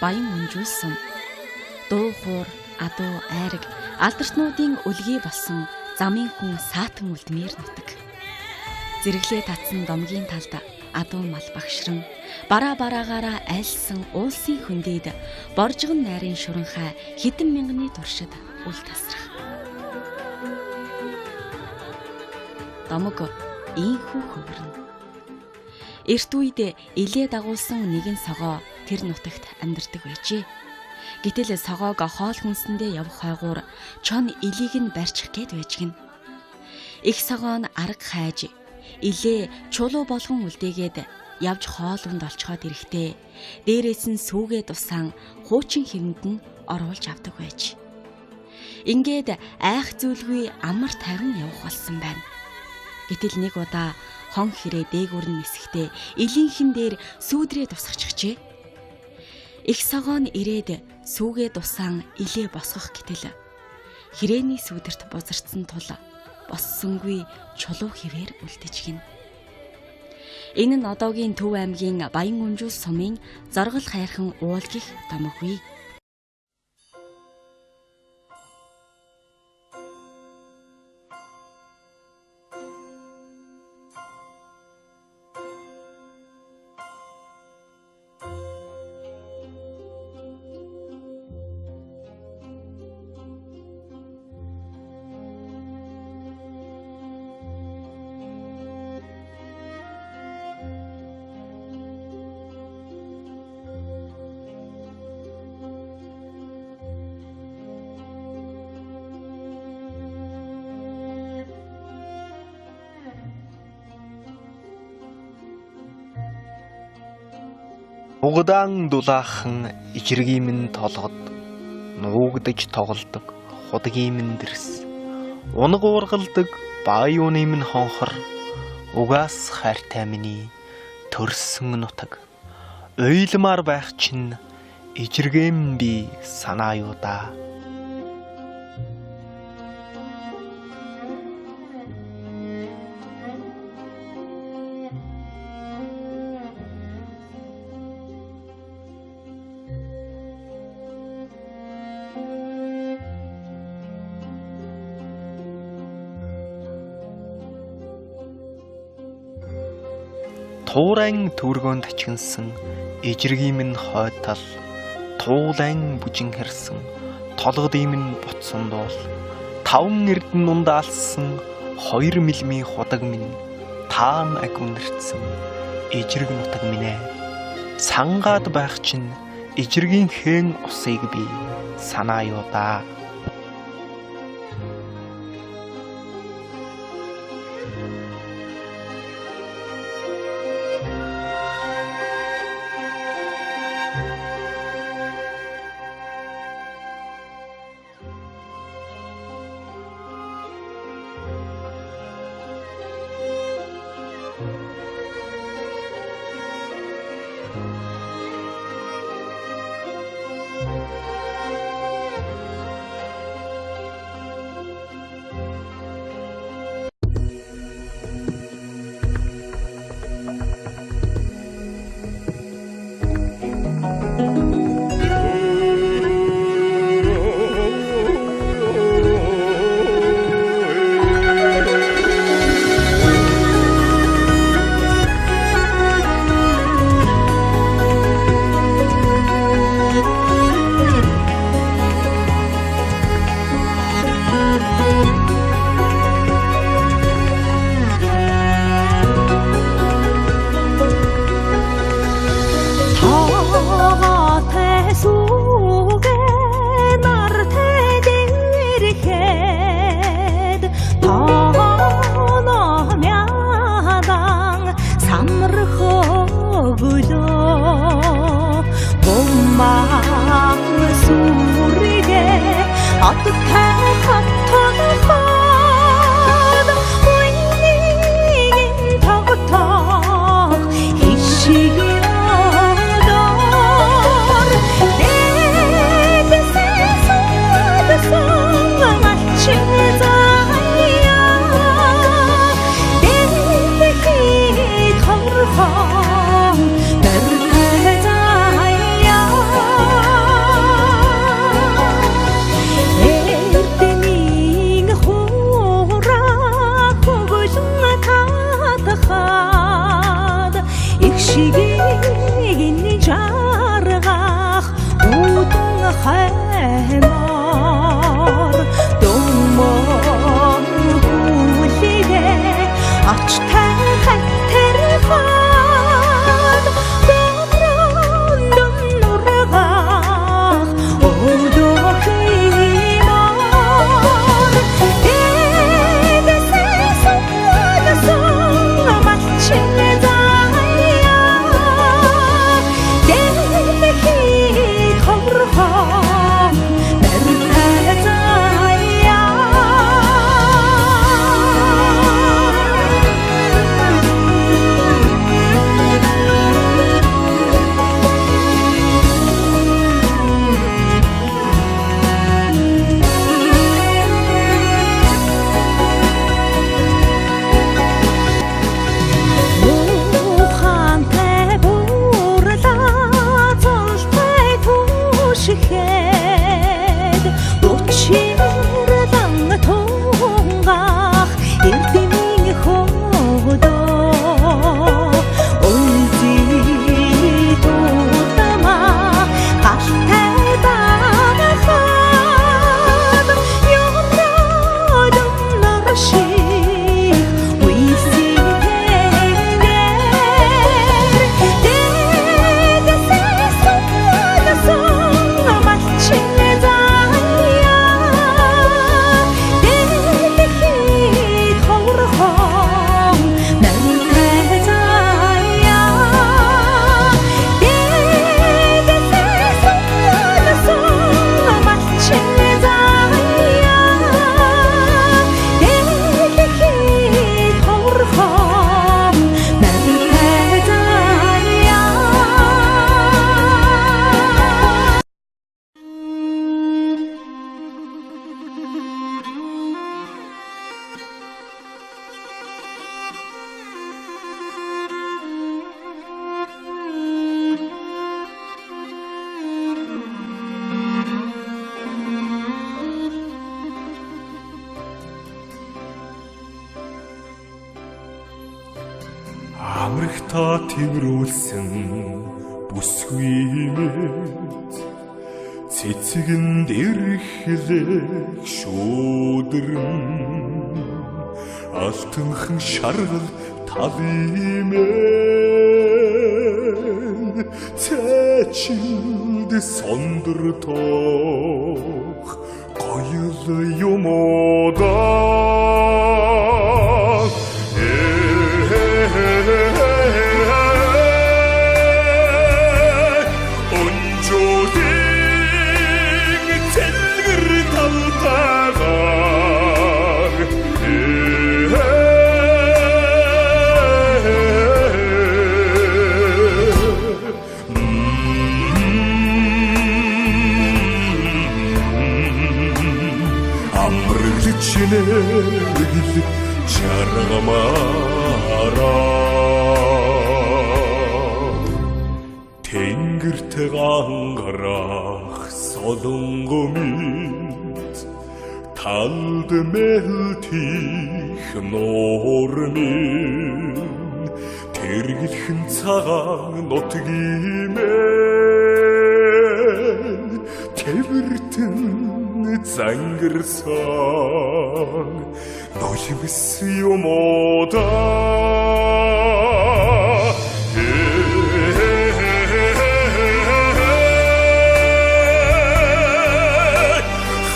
баян өнжүүлсэн. Дуу хуур, адуу, айраг, алдартнуудын үлгий болсон замын хүн саатан үлдмээр нутаг. Зэрэглээ татсан домгийн талд адуу мал багшран, бараагаараа айлсан уулсын хөндөд боржгон найрын шуранхай хэдэн мянганы туршид үл тасрах. Домог ийхүү хөвөрнө. Эрт үед илээ дагуулсан нэгэн согоо тэр нутагт амьдардаг байжээ. Гэтэл согоог хоол хүнсэндээ явах хойгуур чон илийг нь барьчих гээд байжгэн. Их согоо нь арга хайж илээ чулуу болгон үлдээгээд явж хоолунд олцоход ирэхдээ дээрээс нь сүүгээ дусаан хуучин хэвэнд нь оруулж авдаг байж. Ингээд айх зүйлгүй амар тайван явах болсон байна. Гэтэл нэг удаа хон хэрэг дээгүүр нь нисэхдээ илийнхэн дээр сүүдрээ тусгачихжээ. Их согоо нь ирээд сүүгээ дусаан илээ босгох гэтэл хэрээний сүүдэрт бузарцсан тул боссонгүй чулуу хിവэр үлдэж гин. Энэ нь одоогийн Төв аймгийн Баян Өнжүүл сумын зоргол хайрхан уул гих домоггүй. Угадаан дулаахан ижиргийн минь толгод нуугдаж тоглодог худгийн минь дэрс унаг уургалдаг бааюуны минь хонхор угаас хайртай миний төрсөн нутаг уйлмаар байх чинь ижиргэм би санаа юу да. Туурайн түргөөнд ачигнсан ижиргийн минь хойтол туулайн бүжин хэрсэн толгодын минь буцсан дуул таван эрдэн нундаалсан 2 милмийн худаг минь таан агунэрсэн ижирг нутаг минь сангаад байх чинь ижиргийн хэн усыг би санаа юу да. баймаар дөнгөөр хүлээе ач тайхад тэрхад дөрөнд нургах өдөхимар эдэсээ сумнасан мачилээ заяа дэхий хорхоо нартай заяа ухаантай бурлаа золбай түшихэд учирлан тунгах эрдэмийн хөдөө өлзий тутамаа гаштай дагахад ёроод норших Амрагтаа тэврүүлсэн бүсгүй мэд цэцгэнд эрхлэх шүүдэрн алтанхан шаргал талимэн цэчинд сондортох гоёл юмодаа Чинэгэл чаргамаараа тэнгэрт гангарах солонгомит талд мэлтих нуурмин тэргэлхэн цагаан нутгимэн тэвэртэн зангарсан ноёмс юмодаа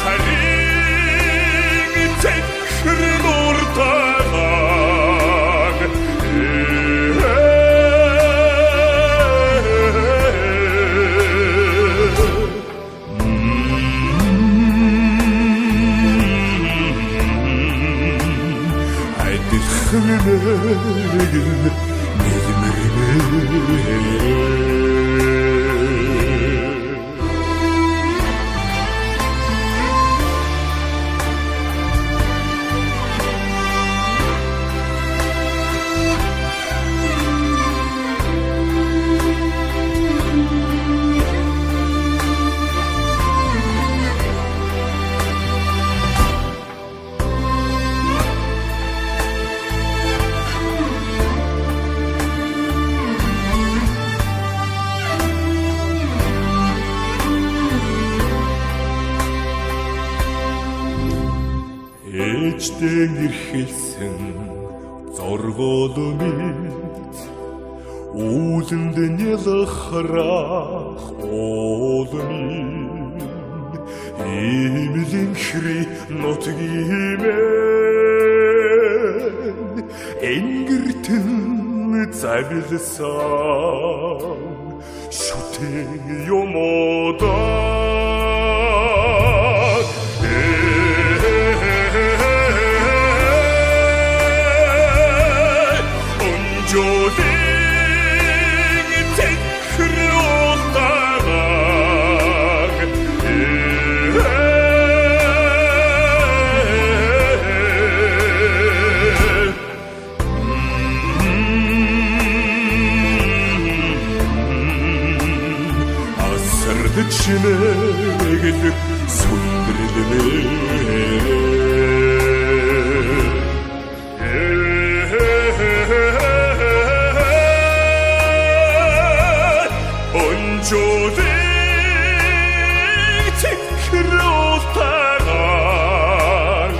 харин тэхэр нуртаан ээлждэн ирхэлсэн зоргоолмит үүлэнд нялхрах олмит имлэнхри нутгиймэн энгэртэн завилсан шүтэн юмодаа Чинэгэл сүндрэлмэ онжоодыг тэхрэлтагаар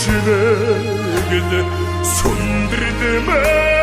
Чинэгэл сүндрэлмэ